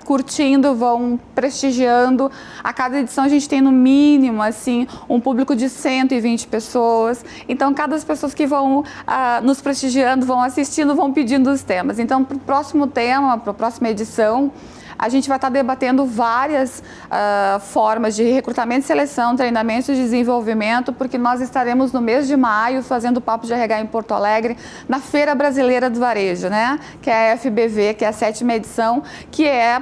curtindo, vão prestigiando, a cada edição a gente tem no mínimo assim, um público de 120 pessoas. Então, cada pessoas que vão nos prestigiando, vão assistindo, vão pedindo os temas. Então, para o próximo tema, para a próxima edição, a gente vai estar debatendo várias formas de recrutamento e seleção, treinamento e desenvolvimento, porque nós estaremos no mês de maio fazendo o Papo de RH em Porto Alegre, na Feira Brasileira do Varejo, né? Que é a FBV, que é a 7ª edição, que é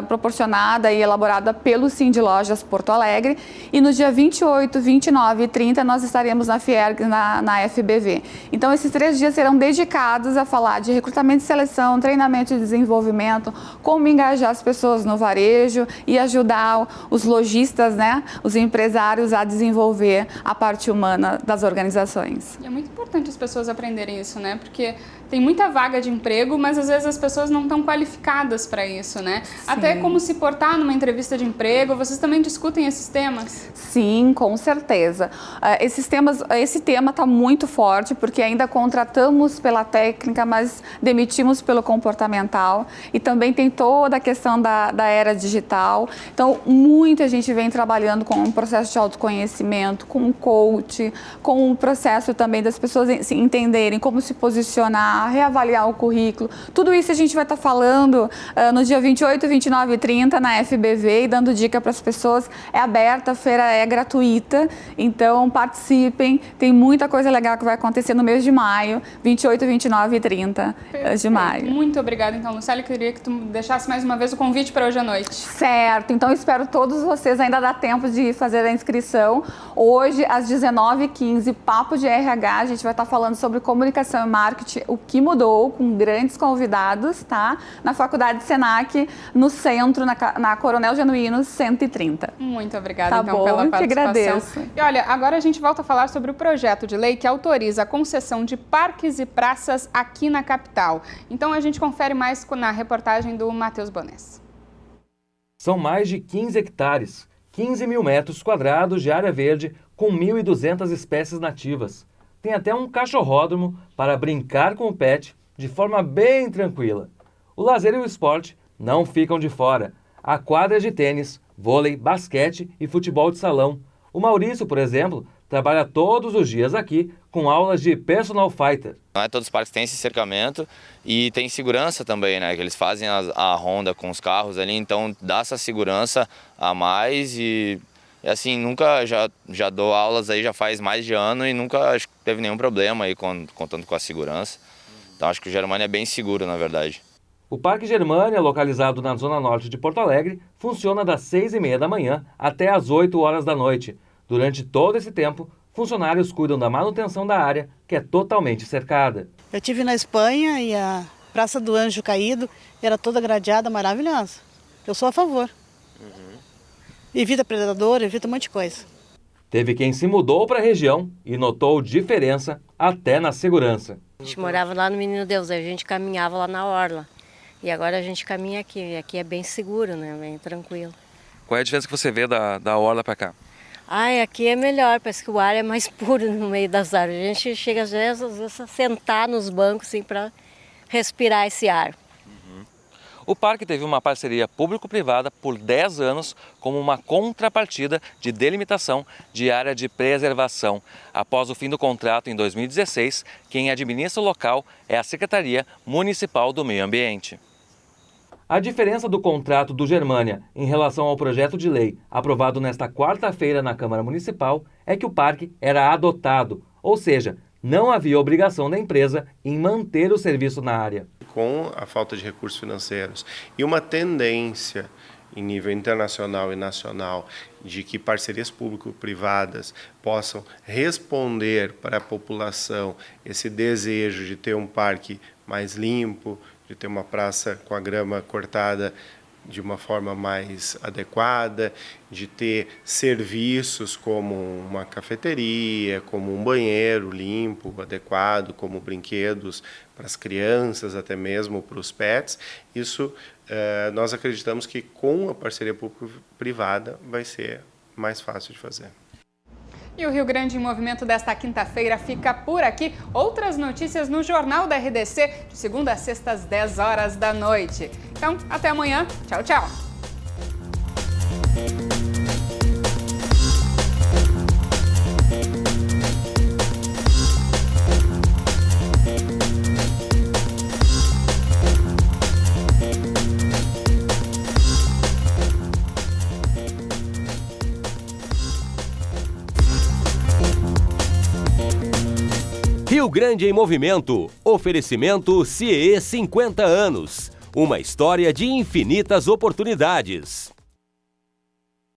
proporcionada e elaborada pelo Cindy Lojas Porto Alegre. E no dia 28, 29 e 30 nós estaremos na FIERG, na FBV. Então esses 3 dias serão dedicados a falar de recrutamento e seleção, treinamento e desenvolvimento, como engajar as pessoas no varejo e ajudar os lojistas, né, os empresários a desenvolver a parte humana das organizações. E é muito importante as pessoas aprenderem isso, né? Porque tem muita vaga de emprego, mas às vezes as pessoas não estão qualificadas para isso, né? Sim. Até como se portar numa entrevista de emprego, vocês também discutem esses temas? Sim, com certeza. Esse tema está muito forte, porque ainda contratamos pela técnica, mas demitimos pelo comportamental. E também tem toda a questão da era digital. Então, muita gente vem trabalhando com um processo de autoconhecimento, com um coach, com um processo também das pessoas se entenderem como se posicionar, reavaliar o currículo. Tudo isso a gente vai estar falando no dia 28, 29 e 30 na FBV e dando dica para as pessoas. É aberta, a feira é gratuita, então participem. Tem muita coisa legal que vai acontecer no mês de maio, 28, 29 e 30 de maio. Muito obrigada, então, Lucélia. Eu queria que tu deixasse mais uma vez o convite para hoje à noite. Certo, então espero todos vocês, ainda dá tempo de fazer a inscrição. Hoje, às 19h15, Papo de RH, a gente vai estar falando sobre comunicação e marketing, o que mudou, com grandes convidados, tá? Na Faculdade Senac, no centro, na Coronel Genuíno 130. Muito obrigada, então, pela participação. Que agradeço. E olha, agora a gente volta a falar sobre o projeto de lei que autoriza a concessão de parques e praças aqui na capital. Então a gente confere mais na reportagem do Matheus Bonés. São mais de 15 hectares, 15 mil metros quadrados de área verde com 1.200 espécies nativas. Tem até um cachorródromo para brincar com o pet de forma bem tranquila. O lazer e o esporte não ficam de fora. Há quadras de tênis, vôlei, basquete e futebol de salão. O Maurício, por exemplo, trabalha todos os dias aqui com aulas de personal fighter. Todos os parques têm esse cercamento e tem segurança também, né? Que eles fazem a ronda com os carros ali, então dá essa segurança a mais e assim, nunca, já dou aulas aí já faz mais de ano e nunca acho que teve nenhum problema aí contando com a segurança. Então acho que o Germânia é bem seguro, na verdade. O Parque Germânia, localizado na zona norte de Porto Alegre, funciona das 6h30 da manhã até às 8 horas da noite. Durante todo esse tempo, funcionários cuidam da manutenção da área, que é totalmente cercada. Eu estive na Espanha e a Praça do Anjo Caído era toda gradeada, maravilhosa. Eu sou a favor. Evita predador, evita um monte de coisa. Teve quem se mudou para a região e notou diferença até na segurança. A gente morava lá no Menino Deus, aí a gente caminhava lá na orla. E agora a gente caminha aqui, e aqui é bem seguro, né? Bem tranquilo. Qual é a diferença que você vê da orla para cá? Aqui é melhor, parece que o ar é mais puro no meio das árvores. A gente chega às vezes a sentar nos bancos assim, para respirar esse ar. O parque teve uma parceria público-privada por 10 anos como uma contrapartida de delimitação de área de preservação. Após o fim do contrato em 2016, quem administra o local é a Secretaria Municipal do Meio Ambiente. A diferença do contrato do Germânia em relação ao projeto de lei aprovado nesta quarta-feira na Câmara Municipal é que o parque era adotado, ou seja, não havia obrigação da empresa em manter o serviço na área. Com a falta de recursos financeiros e uma tendência em nível internacional e nacional de que parcerias público-privadas possam responder para a população esse desejo de ter um parque mais limpo, de ter uma praça com a grama cortada de uma forma mais adequada, de ter serviços como uma cafeteria, como um banheiro limpo, adequado, como brinquedos para as crianças, até mesmo para os pets. Isso nós acreditamos que com a parceria público-privada vai ser mais fácil de fazer. E o Rio Grande em Movimento desta quinta-feira fica por aqui. Outras notícias no Jornal da RDC, de segunda a sexta às 10 horas da noite. Então, até amanhã. Tchau, tchau. Rio Grande em Movimento. Oferecimento CIE 50 anos. Uma história de infinitas oportunidades.